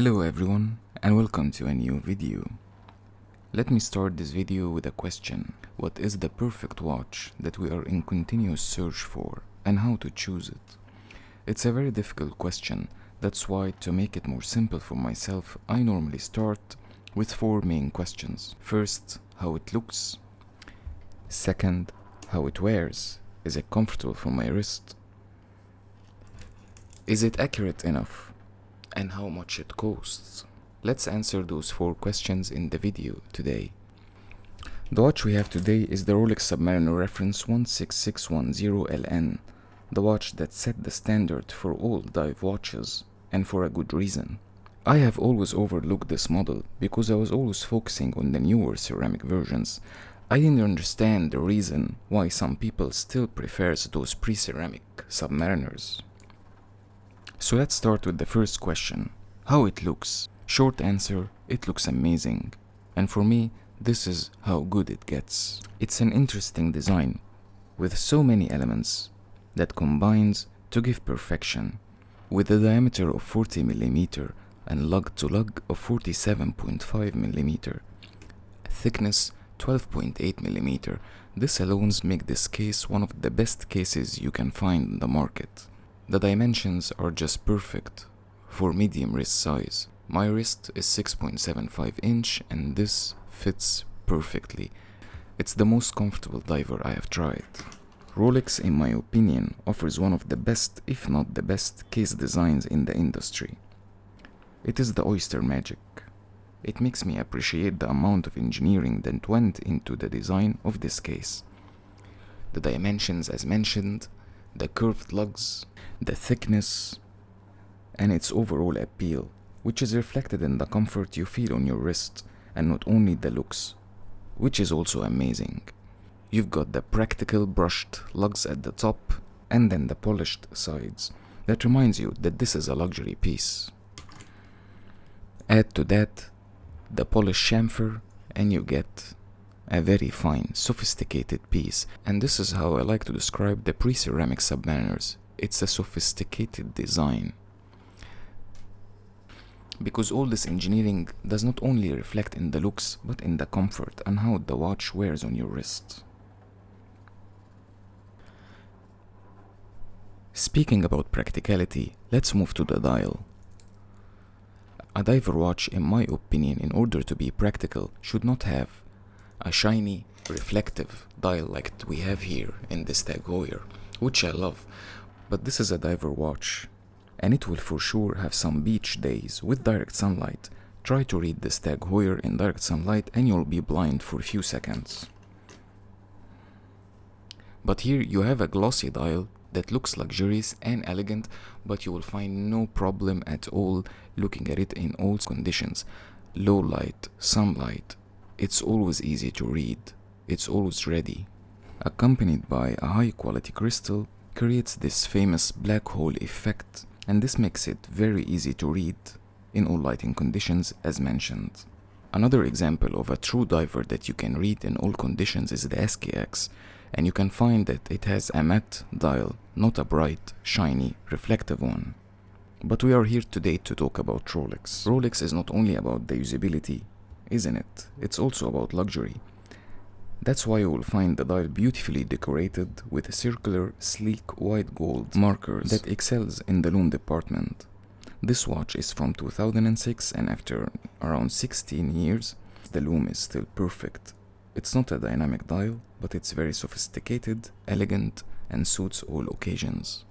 Hello everyone and welcome to a new video. Let me start this video with a question. What is the perfect watch that we are in continuous search for and how to choose it? It's a very difficult question. That's why, to make it more simple for myself, I normally start with four main questions. First, how it looks. Second, how it wears. Is it comfortable for my wrist? Is it accurate enough? And how much it costs? Let's answer those four questions in the video today. The watch we have today is the Rolex Submariner reference 16610LN, the watch that set the standard for all dive watches, and for a good reason. I have always overlooked this model because I was always focusing on the newer ceramic versions. I didn't understand the reason why some people still prefers those pre-ceramic Submariners. So let's start with the first question. How it looks? Short answer, it looks amazing. And for me, this is how good it gets. It's an interesting design with so many elements that combines to give perfection. With a diameter of 40mm and lug to lug of 47.5mm, thickness 12.8mm, this alone makes this case one of the best cases you can find in the market. The dimensions are just perfect for medium wrist size. My wrist is 6.75 inch and this fits perfectly. It's the most comfortable diver I have tried. Rolex, in my opinion, offers one of the best, if not the best, case designs in the industry. It is the oyster magic. It makes me appreciate the amount of engineering that went into the design of this case. The dimensions as mentioned, the curved lugs, the thickness, and its overall appeal, which is reflected in the comfort you feel on your wrist, and not only the looks, which is also amazing. You've got the practical brushed lugs at the top, and then the polished sides. That reminds you that this is a luxury piece. Add to that the polished chamfer, and you get a very fine, sophisticated piece. And this is how I like to describe the pre-ceramic Submariners. It's a sophisticated design. Because all this engineering does not only reflect in the looks, but in the comfort and how the watch wears on your wrist. Speaking about practicality, let's move to the dial. A diver watch, in my opinion, in order to be practical, should not have a shiny, reflective dial like we have here in this Tag Heuer, which I love. But this is a diver watch, and it will for sure have some beach days with direct sunlight. Try to read this Tag Heuer in direct sunlight and you'll be blind for a few seconds. But here you have a glossy dial that looks luxurious and elegant, but you will find no problem at all looking at it in all conditions. Low light, sunlight, it's always easy to read, it's always ready. Accompanied by a high quality crystal, creates this famous black hole effect, and this makes it very easy to read in all lighting conditions as mentioned. Another example of a true diver that you can read in all conditions is the SKX, and you can find that it has a matte dial, not a bright, shiny, reflective one. But we are here today to talk about Rolex. Rolex is not only about the usability, isn't it? It's also about luxury. That's why you will find the dial beautifully decorated with circular, sleek white gold markers that excels in the lume department. This watch is from 2006, and after around 16 years, the lume is still perfect. It's not a dynamic dial, but it's very sophisticated, elegant, and suits all occasions.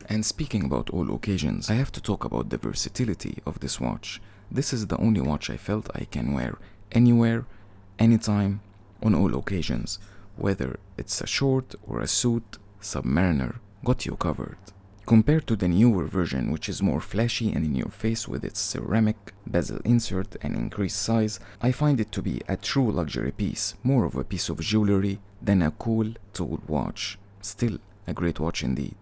And speaking about all occasions, I have to talk about the versatility of this watch. This is the only watch I felt I can wear anywhere, anytime, on all occasions. Whether it's a short or a suit, Submariner got you covered. Compared to the newer version, which is more flashy and in your face with its ceramic, bezel insert and increased size, I find it to be a true luxury piece, more of a piece of jewelry than a cool, tall watch. Still a great watch indeed.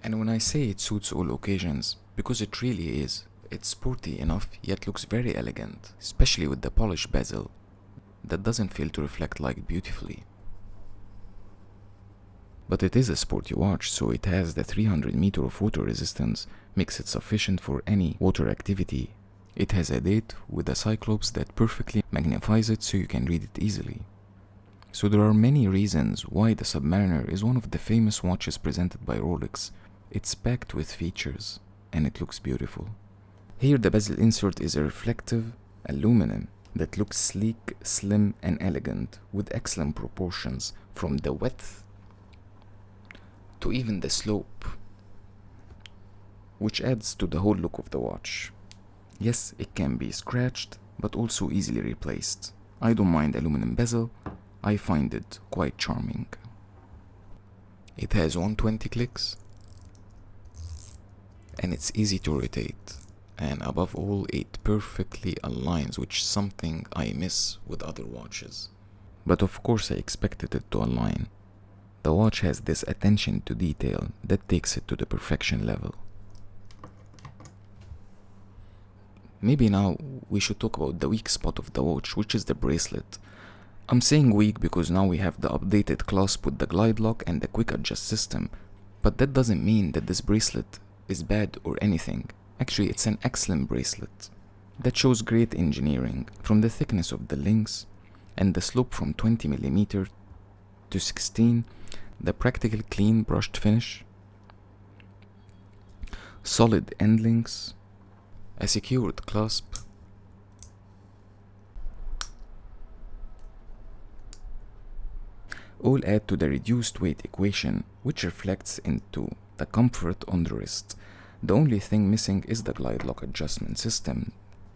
And when I say it suits all occasions, because it really is. It's sporty enough, yet looks very elegant, especially with the polished bezel that doesn't fail to reflect light beautifully. But it is a sporty watch, so it has the 300 meter of water resistance, makes it sufficient for any water activity. It has a date with a cyclops that perfectly magnifies it so you can read it easily. So there are many reasons why the Submariner is one of the famous watches presented by Rolex. It's packed with features, and it looks beautiful. Here the bezel insert is a reflective aluminum that looks sleek, slim, and elegant, with excellent proportions from the width to even the slope, which adds to the whole look of the watch. Yes, it can be scratched, but also easily replaced. I don't mind aluminum bezel, I find it quite charming. It has 120 clicks, and it's easy to rotate, and above all it perfectly aligns, which is something I miss with other watches. But of course I expected it to align. The watch has this attention to detail that takes it to the perfection level. Maybe now we should talk about the weak spot of the watch, which is the bracelet. I'm saying weak because now we have the updated clasp with the glide lock and the quick adjust system, but that doesn't mean that this bracelet is bad or anything. Actually, it's an excellent bracelet that shows great engineering, from the thickness of the links and the slope from 20mm to 16, the practical clean brushed finish, solid end links, a secured clasp, all add to the reduced weight equation, which reflects into the comfort on the wrist. The only thing missing is the glide lock adjustment system.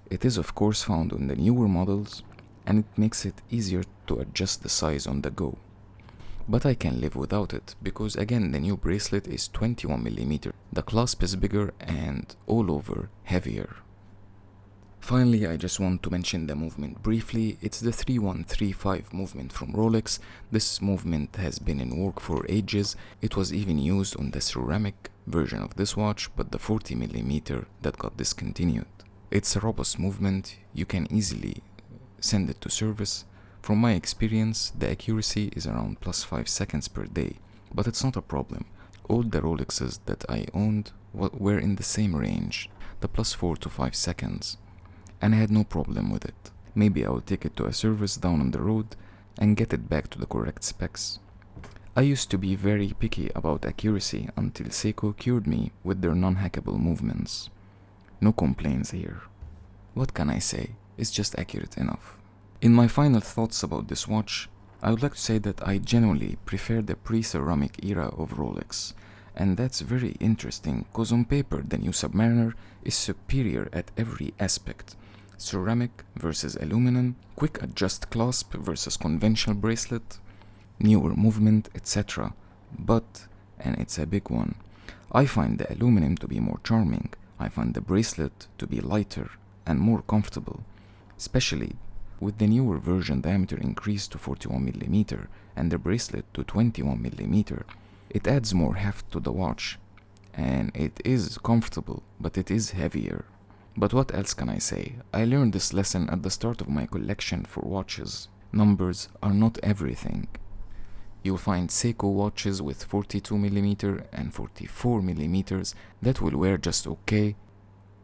It is of course found on the newer models, and it makes it easier to adjust the size on the go. But I can live without it, because again the new bracelet is 21mm. The clasp is bigger and all over heavier. Finally, I just want to mention the movement briefly. It's the 3135 movement from Rolex. This movement has been in work for ages. It was even used on the ceramic version of this watch, but the 40mm that got discontinued. It's a robust movement. You can easily send it to service. From my experience, the accuracy is around +5 seconds per day, but it's not a problem. All the Rolexes that I owned were in the same range, the +4 to 5 seconds. And I had no problem with it. Maybe I will take it to a service down on the road and get it back to the correct specs. I used to be very picky about accuracy until Seiko cured me with their non-hackable movements. No complaints here. What can I say? It's just accurate enough. In my final thoughts about this watch, I would like to say that I genuinely prefer the pre-ceramic era of Rolex. And that's very interesting, cause on paper the new Submariner is superior at every aspect. Ceramic versus aluminum, quick adjust clasp versus conventional bracelet, newer movement, etc. But, and it's a big one, I find the aluminum to be more charming. I find the bracelet to be lighter and more comfortable, especially with the newer version diameter increased to 41mm and the bracelet to 21mm. It adds more heft to the watch, and it is comfortable, but it is heavier. But what else can I say? I learned this lesson at the start of my collection for watches. Numbers are not everything. You'll find Seiko watches with 42mm and 44mm that will wear just okay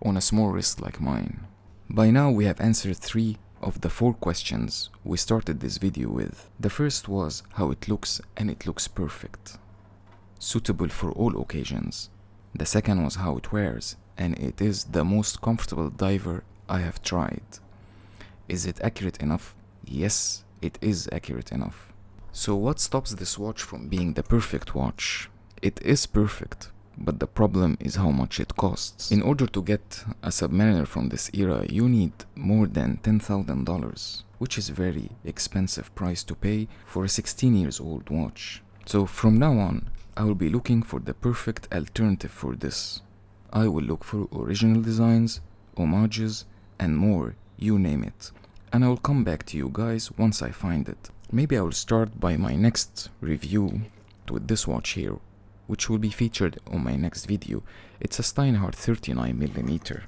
on a small wrist like mine. By now we have answered 3 of the 4 questions we started this video with. The first was how it looks, and it looks perfect, suitable for all occasions. The second was how it wears, and it is the most comfortable diver I have tried. Is it accurate enough? Yes, it is accurate enough. So what stops this watch from being the perfect watch? It is perfect, but the problem is how much it costs. In order to get a Submariner from this era, you need more than $10,000, which is a very expensive price to pay for a 16 years old watch. So from now on, I will be looking for the perfect alternative for this. I will look for original designs, homages, and more, you name it. And I will come back to you guys once I find it. Maybe I will start by my next review with this watch here, which will be featured on my next video. It's a Steinhardt 39mm.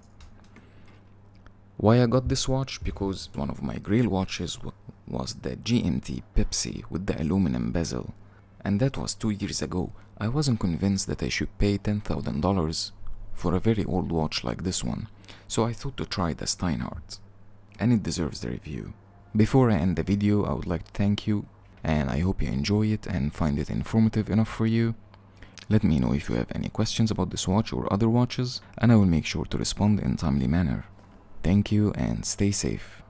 Why I got this watch? Because one of my grail watches was the GMT Pepsi with the aluminum bezel. and that was 2 years ago. I wasn't convinced that I should pay $10,000 for a very old watch like this one, so I thought to try the Steinhardt, and it deserves the review. Before I end the video, I would like to thank you, and I hope you enjoy it and find it informative enough for you. Let me know if you have any questions about this watch or other watches, and I will make sure to respond in a timely manner. Thank you and stay safe.